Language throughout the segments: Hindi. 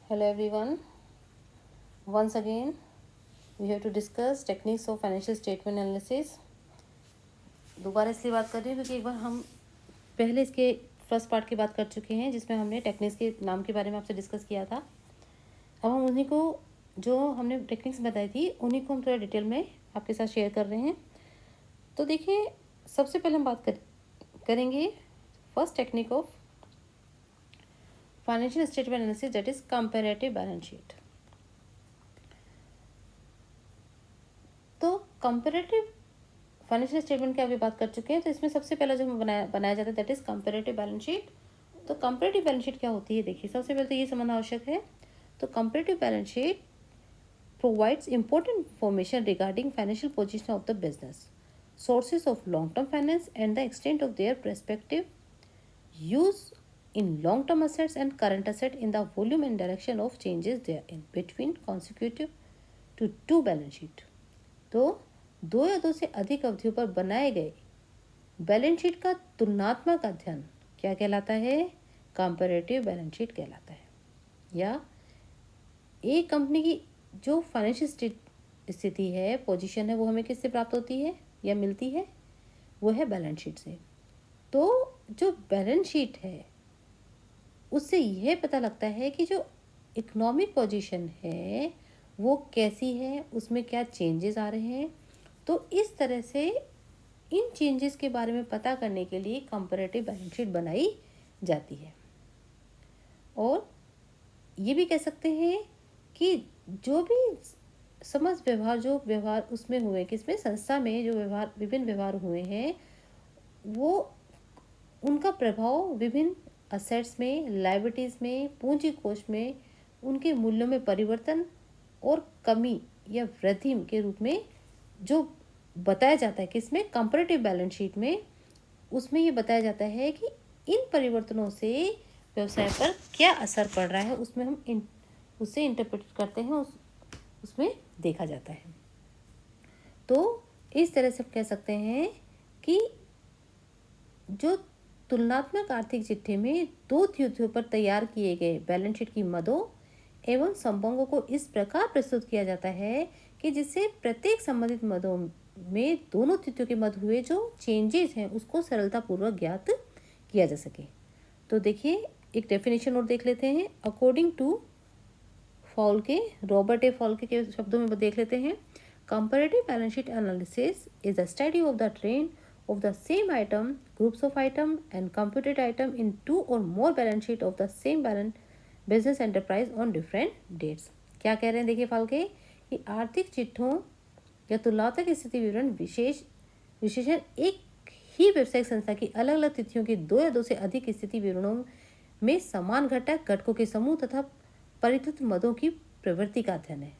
Hello everyone. Once again, we have to discuss techniques of financial statement analysis. दोबारा इसलिए बात कर रही हूँ क्योंकि एक बार हम पहले इसके फर्स्ट पार्ट की बात कर चुके हैं जिसमें हमने टेक्निक्स के नाम के बारे में आपसे डिस्कस किया था। अब हम उन्हीं को जो हमने टेक्निक्स बताई थी उन्हीं को हम थोड़ा डिटेल में आपके साथ शेयर कर रहे हैं। तो देखिए, सबसे पहले हम बात करेंगे first technique of financial statement analysis, that is comparative balance sheet. तो कंपैरेटिव फाइनेंशियल स्टेटमेंट की अभी बात कर चुके हैं। तो इसमें सबसे पहला जो हम बनाया जाता है that is comparative balance sheet. तो कंपैरेटिव बैलेंस शीट क्या होती है, देखिए सबसे पहले तो ये समझना आवश्यक है। तो comparative balance sheet provides important information regarding financial position of the business, sources of long-term finance, and the extent of their prospective use in long-term assets and current asset in the volume and direction of changes therein between consecutive to two balance sheet। तो दो या दो से अधिक अवधियों पर बनाए गए बैलेंस शीट का तुलनात्मक अध्ययन क्या कहलाता है? कंपैरेटिव बैलेंस शीट कहलाता है। या एक कंपनी की जो फाइनेंशियल स्थिति है, पोजीशन है, वो हमें किससे प्राप्त होती है या मिलती है? वो है बैलेंस शीट से। तो जो बैलेंस शीट है उससे यह पता लगता है कि जो इकोनॉमिक पोजीशन है वो कैसी है, उसमें क्या चेंजेस आ रहे हैं। तो इस तरह से इन चेंजेस के बारे में पता करने के लिए कंपैरेटिव बैलेंस शीट बनाई जाती है। और ये भी कह सकते हैं कि जो भी जो व्यवहार उसमें हुए, किसमें, संस्था में जो व्यवहार, विभिन्न व्यवहार हुए हैं, वो उनका प्रभाव विभिन्न असेट्स में, लायबिलिटीज़ में, पूंजी कोष में, उनके मूल्यों में परिवर्तन और कमी या वृद्धि के रूप में जो बताया जाता है, किसमें, कंपैरेटिव बैलेंस शीट में, उसमें ये बताया जाता है कि इन परिवर्तनों से व्यवसाय पर क्या असर पड़ रहा है, उसमें हम उससे इंटरप्रेट करते हैं, उसमें देखा जाता है। तो इस तरह से कह सकते हैं कि जो तुलनात्मक आर्थिक चिट्ठे में दो तिथियों पर तैयार किए गए बैलेंस शीट की मदों एवं संबंधों को इस प्रकार प्रस्तुत किया जाता है कि जिससे प्रत्येक संबंधित मदों में दोनों तिथियों के मध्य हुए जो चेंजेस हैं उसको सरलतापूर्वक ज्ञात किया जा सके। तो देखिए, एक डेफिनेशन और देख लेते हैं। अकॉर्डिंग टू फॉल्के, रॉबर्ट ए फॉल्के के शब्दों में देख लेते हैं। Comparative balance sheet analysis is the study of the trend of the same item, groups of item and computed item in two or more balance sheet of the same business enterprise on different dates। क्या कह रहे हैं, देखिए फाल्के, कि आर्थिक चिट्ठों या तुलनात्मक स्थिति विवरण विशेषण एक ही व्यवसायिक संस्था की अलग अलग तिथियों की दो या दो से अधिक स्थिति विवरणों में समान घटकों के समूह तथा परिवर्तित मदों की प्रवृत्ति का अध्ययन है।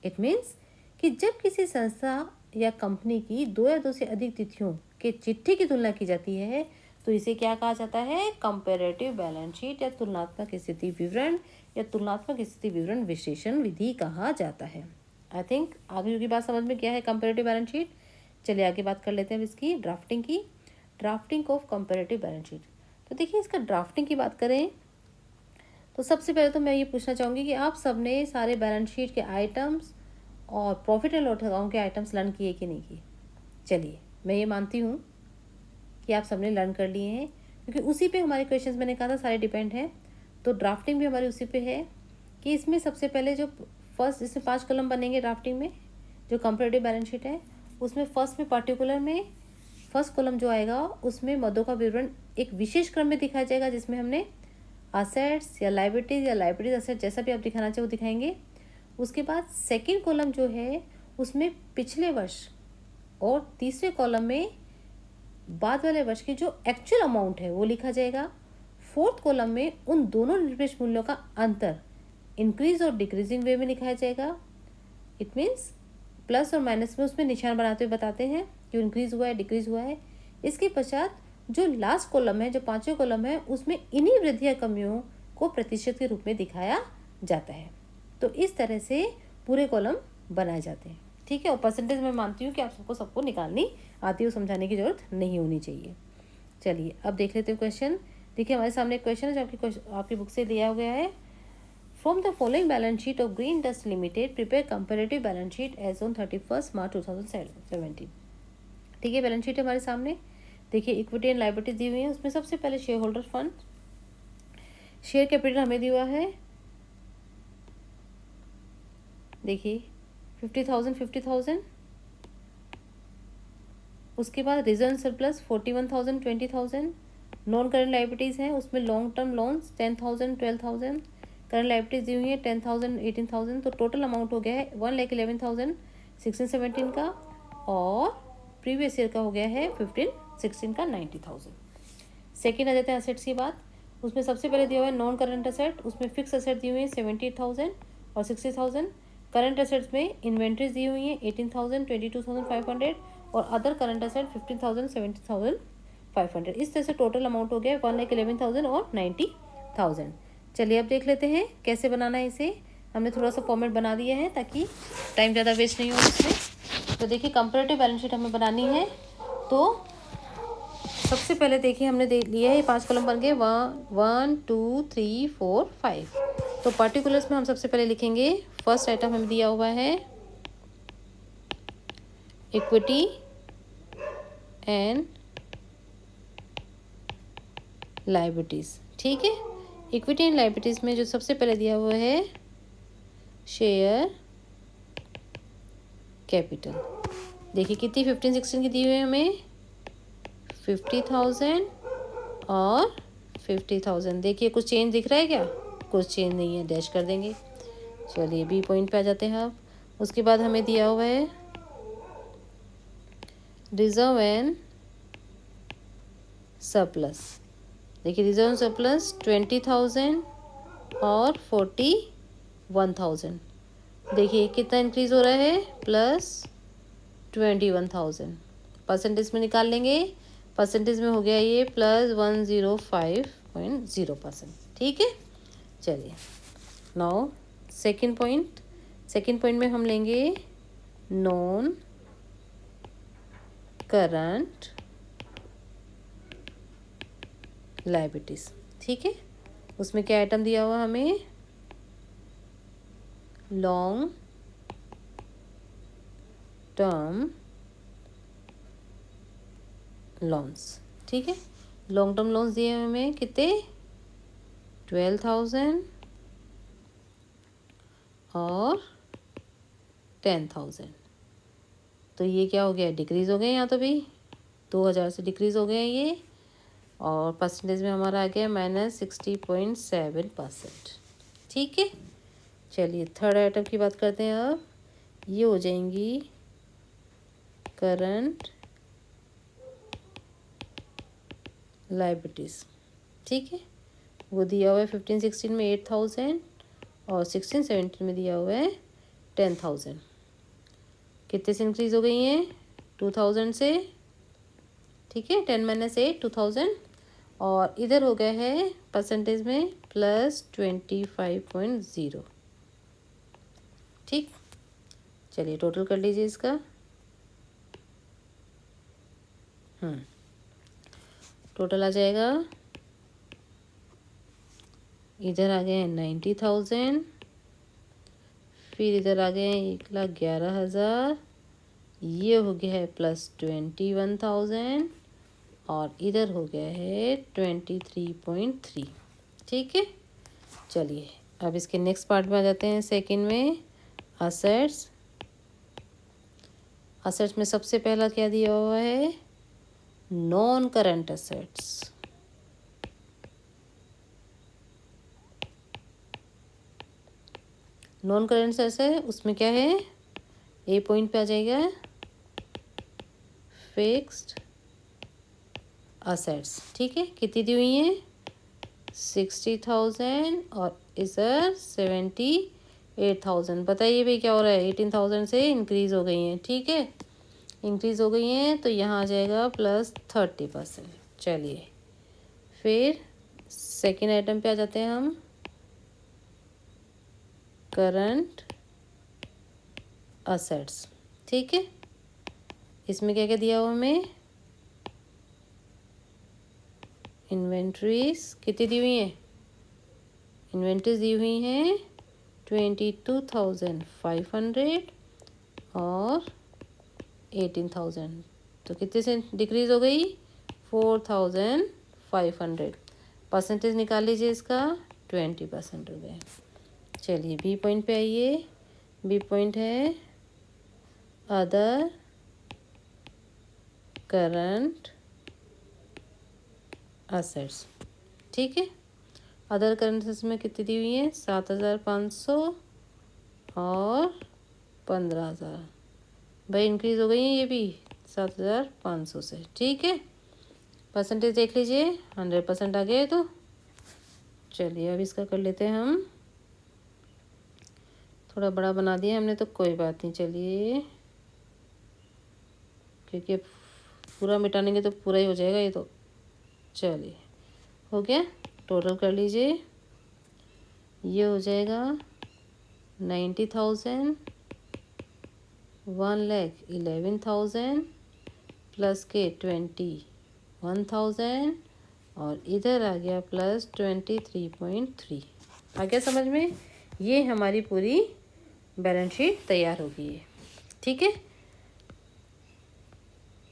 इट मीन्स कि जब किसी संस्था या कंपनी की दो या दो से अधिक तिथियों के चिट्ठी की तुलना की जाती है तो इसे क्या कहा जाता है? कंपैरेटिव बैलेंस शीट या तुलनात्मक स्थिति विवरण या तुलनात्मक स्थिति विवरण विश्लेषण विधि कहा जाता है। आई थिंक आगे की बात समझ में क्या है कंपैरेटिव बैलेंस शीट। चलिए आगे बात कर लेते हैं इसकी ड्राफ्टिंग की। Drafting of comparative balance sheet. तो देखिए, इसका ड्राफ्टिंग की बात करें तो सबसे पहले तो मैं ये पूछना चाहूँगी कि आप सबने सारे बैलेंस शीट के आइटम्स और प्रॉफिट एंड लॉस अकाउंट के आइटम्स लर्न किए कि नहीं किए? चलिए, मैं ये मानती हूँ कि आप सबने लर्न कर लिए हैं क्योंकि उसी पे हमारे क्वेश्चंस, मैंने कहा था, सारे डिपेंड हैं। तो ड्राफ्टिंग भी हमारी उसी पे है कि इसमें सबसे पहले जो फर्स्ट, इसमें 5 कॉलम बनेंगे ड्राफ्टिंग में। जो कंपैरेटिव बैलेंस शीट है उसमें फर्स्ट में पर्टिकुलर में फर्स्ट कॉलम जो आएगा उसमें मदों का विवरण एक विशेष क्रम में दिखाया जाएगा जिसमें हमने असेट्स या लाइबिलिटीज असेट, जैसा भी आप दिखाना चाहे वो दिखाएंगे। उसके बाद सेकेंड कॉलम जो है उसमें पिछले वर्ष और तीसरे कॉलम में बाद वाले वर्ष की जो एक्चुअल अमाउंट है वो लिखा जाएगा। फोर्थ कॉलम में उन दोनों निरपेक्ष मूल्यों का अंतर इंक्रीज और डिक्रीजिंग वे में लिखाया जाएगा। इट मीन्स प्लस और माइनस में उसमें निशान बनाते हुए बताते हैं कि इंक्रीज हुआ है, डिक्रीज हुआ है। इसके पश्चात जो लास्ट कॉलम है, जो पांचवें कॉलम है, उसमें इन्हीं वृद्धि या कमियों को प्रतिशत के रूप में दिखाया जाता है। तो इस तरह से पूरे कॉलम बनाए जाते हैं, ठीक है। और परसेंटेज मैं मानती हूँ कि आप सबको निकालनी आती है, समझाने की जरूरत नहीं होनी चाहिए। चलिए अब देख लेते हैं क्वेश्चन। देखिए, हमारे सामने एक क्वेश्चन है जो आपकी बुक से दिया गया है। From the following balance sheet of green dust limited prepare comparative balance sheet as on 31 March 2017। ठीक है, बैलेंस शीट हमारे सामने। देखिए इक्विटी एंड लायबिलिटीज दी हुई है। उसमें सबसे पहले share holder fund, share capital हमें दिया है, देखिए 50,000। उसके बाद reserve surplus 41,000, 20,000। Non current liabilities हैं, उसमें long term loans 10,000, 12,000। Current liabilities दी हुई है 10,000, 18,000। तो टोटल अमाउंट हो गया है 1,11,000 16-17 का, और प्रीवियस ईयर का हो गया है 15-16 का 90,000। सेकेंड आ जाते हैं असेट्स की बात। उसमें सबसे पहले दिया हुआ है नॉन करंट असेट, उसमें फिक्स असेट दी हुई है 78,000 और 60,000। करंट असेट्स में इन्वेंट्रीज दी हुई हैं 18,000, 22,500 और अदर करंट असेट 15,000, 17,500। इस तरह से टोटल अमाउंट हो गया 1,11,000 और 90,000। चलिए अब देख लेते हैं कैसे बनाना है इसे। हमने थोड़ा सा फॉर्मेट बना दिया है ताकि टाइम ज़्यादा वेस्ट नहीं हो इसमें। तो देखिए कंपैरेटिव बैलेंस शीट हमें बनानी है। तो सबसे पहले देखिए हमने देख लिया है 5 कॉलम बन गए, 1 2 3 4 5। तो पर्टिकुलर्स में हम सबसे पहले लिखेंगे, फर्स्ट आइटम हमें दिया हुआ है इक्विटी एंड लायबिलिटीज़। ठीक है, इक्विटी एंड लायबिलिटीज़ में जो सबसे पहले दिया हुआ है शेयर कैपिटल। देखिए कितनी 15-16 की दी हुई है हमें, 50,000 और 50,000। देखिए कुछ चेंज दिख रहा है क्या? कुछ चेंज नहीं है, डैश कर देंगे। चलिए बी पॉइंट पे आ जाते हैं अब। उसके बाद हमें दिया हुआ है रिजर्व एंड सरप्लस। देखिए रिजर्व एंड सरप्लस 20,000 और 41,000। देखिए कितना इंक्रीज हो रहा है, +21,000। परसेंटेज में निकाल लेंगे, परसेंटेज में हो गया ये +105.0%। ठीक है, चलिए now second point. Second point में हम लेंगे नॉन करंट लायबिलिटीज़। ठीक है, उसमें क्या आइटम दिया हुआ हमें, लॉन्ग टर्म लोन्स। ठीक है, लॉन्ग टर्म लोन्स दिए हुए हमें कितने, 12,000 और 10,000। तो ये क्या हो गया, डिक्रीज़ हो गए यहाँ तो भी 2,000 से डिक्रीज़ हो गए ये, और परसेंटेज में हमारा आ गया -60.7%। ठीक है, चलिए थर्ड आइटम की बात करते हैं अब। ये हो जाएंगी करंट लायबिलिटीज़। ठीक है, वो दिया हुआ है 15-16 में 8,000 और 16-17 में दिया हुआ है 10,000। कितने से इंक्रीज हो गई हैं, 2,000 से। ठीक है, 10 - 8 2,000, और इधर हो गया है परसेंटेज में +25.0। ठीक, चलिए टोटल कर लीजिए इसका। टोटल आ जाएगा, इधर आ गए 90,000, फिर इधर आ गए 1,11,000, ये हो गया है +21,000, और इधर हो गया है 23.3। ठीक है, चलिए अब इसके नेक्स्ट पार्ट में आ जाते हैं। सेकंड में असेट्स। असेट्स में सबसे पहला क्या दिया हुआ है, non current assets. Non current assets है, उसमें क्या है, ए पॉइंट पे आ जाएगा फिक्स्ड असेट्स। ठीक है, कितनी दी हुई है, 60,000 और इधर 78,000। बताइए भाई क्या हो रहा है, 18,000 से इंक्रीज हो गई हैं। ठीक है, इंक्रीज हो गई हैं तो यहाँ आ जाएगा +30%। चलिए फिर सेकेंड आइटम पे आ जाते हैं हम, करंट असेट्स। ठीक है, इसमें क्या क्या दिया हुआ हमें, इन्वेंट्रीज कितनी दी हुई है, इन्वेंट्रीज दी हुई हैं 22,500 और 18,000, तो कितने से डिक्रीज हो गई 4,500। परसेंटेज निकाल लीजिए इसका 20% हो गया। चलिए बी पॉइंट पे आइए। बी पॉइंट है अदर करंट असेट्स। ठीक है, अदर करंट असेट्स में कितनी दी हुई है 7,500 और 15,000। भाई इंक्रीज हो गई है ये भी 7,500 से। ठीक है, परसेंटेज देख लीजिए 100% आ गया है। तो चलिए अब इसका कर लेते हैं हम, थोड़ा बड़ा बना दिया हमने तो कोई बात नहीं। चलिए क्योंकि अब पूरा मिटानेंगे तो पूरा ही हो जाएगा ये तो। चलिए हो गया, टोटल कर लीजिए। ये हो जाएगा 90,000, 1,11,000 प्लस के 21,000 और इधर आ गया प्लस 23.3। आ गया समझ में? ये हमारी पूरी बैलेंस शीट तैयार हो गई है। ठीक है,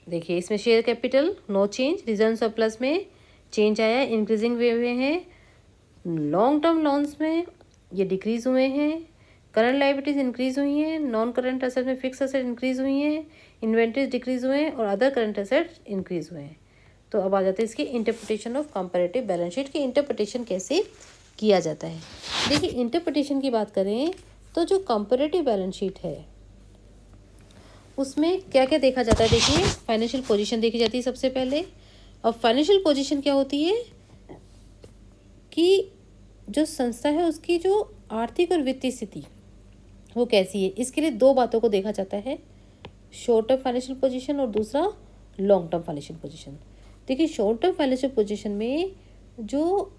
देखिए इसमें share capital no change, reserve surplus में चेंज आया, इंक्रीजिंग वे हुए हैं। लॉन्ग टर्म लोन्स में ये डिक्रीज हुए हैं। करंट लाइबिलिटीज इंक्रीज हुई हैं। नॉन करंट एसेट में फिक्स एसेट इंक्रीज हुई हैं। इन्वेंट्रीज डिक्रीज हुए हैं और अदर करंट एसेट्स इंक्रीज हुए हैं। तो अब आ जाते हैं इसकी interpretation of comparative balance sheet की। इंटरप्रिटेशन कैसे किया जाता है? देखिए इंटरप्रिटेशन की बात करें तो जो कंपैरेटिव बैलेंस शीट है उसमें क्या क्या देखा जाता है। देखिए फाइनेंशियल पोजीशन देखी जाती है सबसे पहले। अब फाइनेंशियल पोजीशन क्या होती है कि जो संस्था है उसकी जो आर्थिक और वित्तीय स्थिति वो कैसी है, इसके लिए दो बातों को देखा जाता है, शॉर्ट टर्म फाइनेंशियल पोजीशन और दूसरा लॉन्ग टर्म फाइनेंशियल पोजीशन। देखिए शॉर्ट टर्म फाइनेंशियल पोजीशन में जो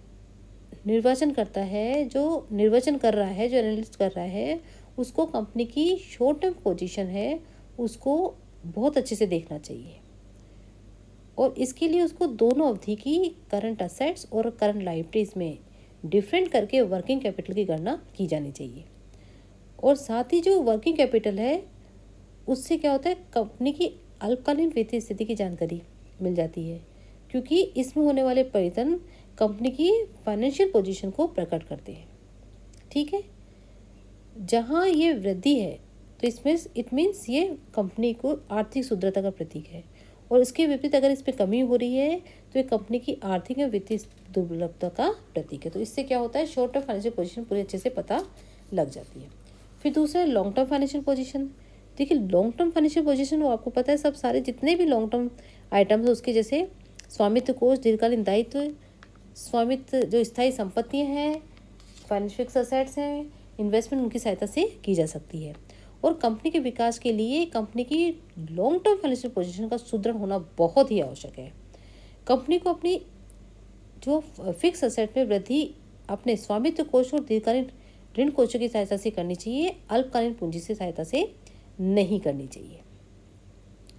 निर्वाचन करता है, जो निर्वचन कर रहा है, जो एनालिस्ट कर रहा है, उसको कंपनी की शॉर्ट टर्म पोजीशन है उसको बहुत अच्छे से देखना चाहिए और इसके लिए उसको दोनों अवधि की करंट असेट्स और करंट लायबिलिटीज में डिफरेंट करके वर्किंग कैपिटल की गणना की जानी चाहिए। और साथ ही जो वर्किंग कैपिटल है उससे क्या होता है, कंपनी की अल्पकालीन वित्तीय स्थिति की जानकारी मिल जाती है, क्योंकि इसमें होने वाले परिवर्तन कंपनी की फाइनेंशियल पोजीशन को प्रकट करते हैं। ठीक है, जहाँ ये वृद्धि है तो इसमें इट मीन्स ये कंपनी को आर्थिक सुदृढ़ता का प्रतीक है, और इसके विपरीत अगर इस पर कमी हो रही है तो ये कंपनी की आर्थिक और वित्तीय दुर्बलता का प्रतीक है। तो इससे क्या होता है, शॉर्ट टर्म फाइनेंशियल पोजीशन पूरी अच्छे से पता लग जाती है। फिर दूसरा है लॉन्ग टर्म फाइनेंशियल पोजीशन। देखिए लॉन्ग टर्म फाइनेंशियल पोजीशन वो आपको पता है सब सारे जितने भी लॉन्ग टर्म आइटम्स है उसके जैसे स्वामित्व कोष, दीर्घकालीन दायित्व, स्वामित्व जो स्थायी संपत्तियाँ हैं, फाइनेंशियल फिक्स असेट्स हैं, इन्वेस्टमेंट उनकी सहायता से की जा सकती है। और कंपनी के विकास के लिए कंपनी की लॉन्ग टर्म फाइनेंशियल पोजीशन का सुदृढ़ होना बहुत ही आवश्यक है। कंपनी को अपनी जो फिक्स असेट में वृद्धि अपने स्वामित्व कोष और दीर्घकालीन ऋण कोषों की सहायता से करनी चाहिए, अल्पकालीन पूंजी से सहायता से नहीं करनी चाहिए।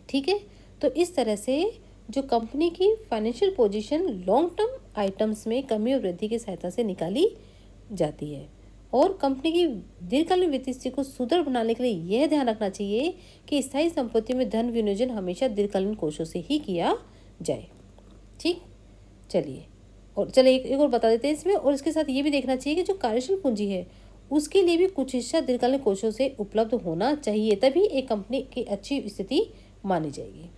ठीक है, तो इस तरह से जो कंपनी की financial position long term items में कमी और वृद्धि की सहायता से निकाली जाती है। और कंपनी की दीर्घकालीन वित्तीय स्थिति को सुदृढ़ बनाने के लिए यह ध्यान रखना चाहिए कि स्थायी संपत्तियों में धन विनियोजन हमेशा दीर्घकालीन कोषों से ही किया जाए। ठीक, चलिए और चलिए एक और बता देते हैं इसमें। और इसके साथ ये भी देखना चाहिए कि जो कार्यशील पूंजी है उसके लिए भी कुछ हिस्सा दीर्घकालीन कोषों से उपलब्ध होना चाहिए, तभी एक कंपनी की अच्छी स्थिति मानी जाएगी।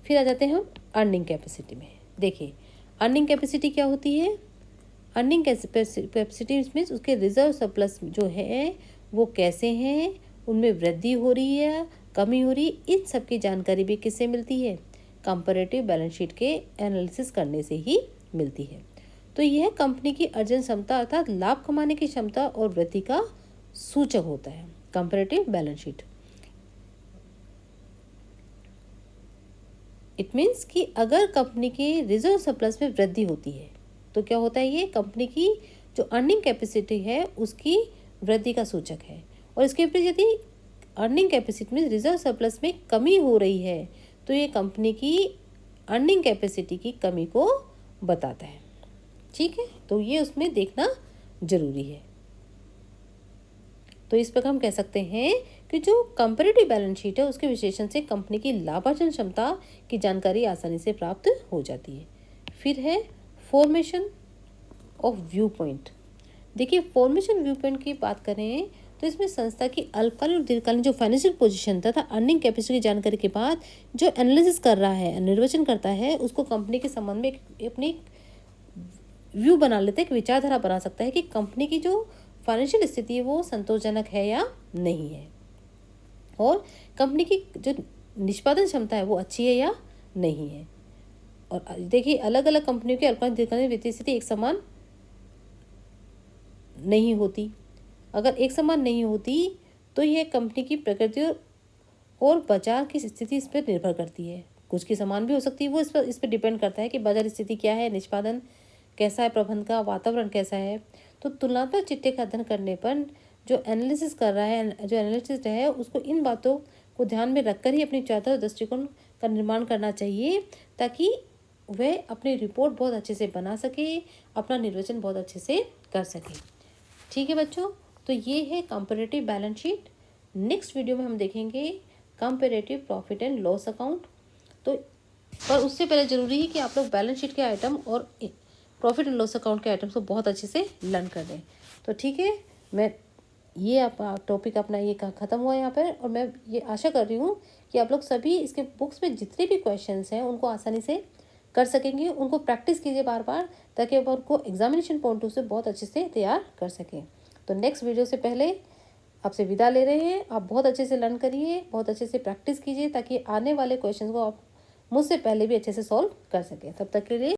फिर आ जाते हैं हम अर्निंग कैपेसिटी में। देखिए अर्निंग कैपेसिटी क्या होती है, अर्निंग कैपेसिटी में उसके रिजर्व सरप्लस जो है वो कैसे हैं, उनमें वृद्धि हो रही है, कमी हो रही है, इन सब की जानकारी भी किससे मिलती है, कंपैरेटिव बैलेंस शीट के एनालिसिस करने से ही मिलती है। तो यह कंपनी की अर्जन क्षमता अर्थात लाभ कमाने की क्षमता और वृद्धि का सूचक होता है comparative balance sheet. It means कि अगर कंपनी के रिजर्व सरप्लस में वृद्धि होती है तो क्या होता है, ये कंपनी की जो अर्निंग कैपेसिटी है उसकी वृद्धि का सूचक है। और इसके विपरीत यदि अर्निंग कैपेसिटी में रिजर्व सरप्लस में कमी हो रही है तो ये कंपनी की अर्निंग कैपेसिटी की कमी को बताता है। ठीक है, तो ये उसमें देखना जरूरी है। तो इस प्रकार हम कह सकते हैं कि जो कंपैरेटिव बैलेंस शीट है उसके विश्लेषण से कंपनी की लाभार्जन क्षमता की जानकारी आसानी से प्राप्त हो जाती है। फिर है फॉर्मेशन ऑफ व्यू पॉइंट। देखिए, फॉर्मेशन व्यू पॉइंट की बात करें तो इसमें संस्था की अल्पकालीन और दीर्घकालीन जो फाइनेंशियल पोजीशन तथा अर्निंग कैपेसिटी की जानकारी के बाद जो एनालिसिस कर रहा है, निर्वचन करता है, उसको कंपनी के संबंध में अपनी व्यू बना लेते हैं, एक विचारधारा बना सकता है कि कंपनी की जो फाइनेंशियल स्थिति है वो संतोषजनक है या नहीं है, और कंपनी की जो निष्पादन क्षमता है वो अच्छी है या नहीं है। और देखिए, अलग अलग कंपनियों की अल्पकालीन दीर्घकालीन वित्तीय स्थिति एक समान नहीं होती। अगर एक समान नहीं होती तो यह कंपनी की प्रकृति और बाजार की स्थिति इस पर निर्भर करती है। कुछ की समान भी हो सकती है, वो इस पर डिपेंड करता है कि बाजार स्थिति क्या है, निष्पादन कैसा है, प्रबंधन का वातावरण कैसा है। तो तुलनात्मक चिट्ठे का अध्ययन करने पर जो एनालिसिस कर रहा है, जो एनालिस्ट है, उसको इन बातों को ध्यान में रखकर ही अपनी चाहता दृष्टिकोण का निर्माण करना चाहिए, ताकि वह अपनी रिपोर्ट बहुत अच्छे से बना सके, अपना निर्वचन बहुत अच्छे से कर सके। ठीक है बच्चों, तो ये है comparative balance sheet. Next video में हम देखेंगे comparative profit and loss account. तो पर उससे पहले ज़रूरी है कि आप लोग बैलेंस शीट के आइटम और प्रॉफिट एंड लॉस अकाउंट के आइटम्स को बहुत अच्छे से लर्न कर दें। तो ठीक है, मैं ये टॉपिक अपना ये ख़त्म हुआ यहाँ पर, और मैं ये आशा कर रही हूँ कि आप लोग सभी इसके बुक्स में जितने भी क्वेश्चंस हैं उनको आसानी से कर सकेंगे। उनको प्रैक्टिस कीजिए बार बार, ताकि आप उनको एग्जामिनेशन पॉइंट ऑफ से बहुत अच्छे से तैयार कर सकें। तो नेक्स्ट वीडियो से पहले आपसे विदा ले रहे हैं। आप बहुत अच्छे से लर्न करिए, बहुत अच्छे से प्रैक्टिस कीजिए, ताकि आने वाले क्वेश्चन को आप मुझसे पहले भी अच्छे से सॉल्व कर सकें। तब तक के लिए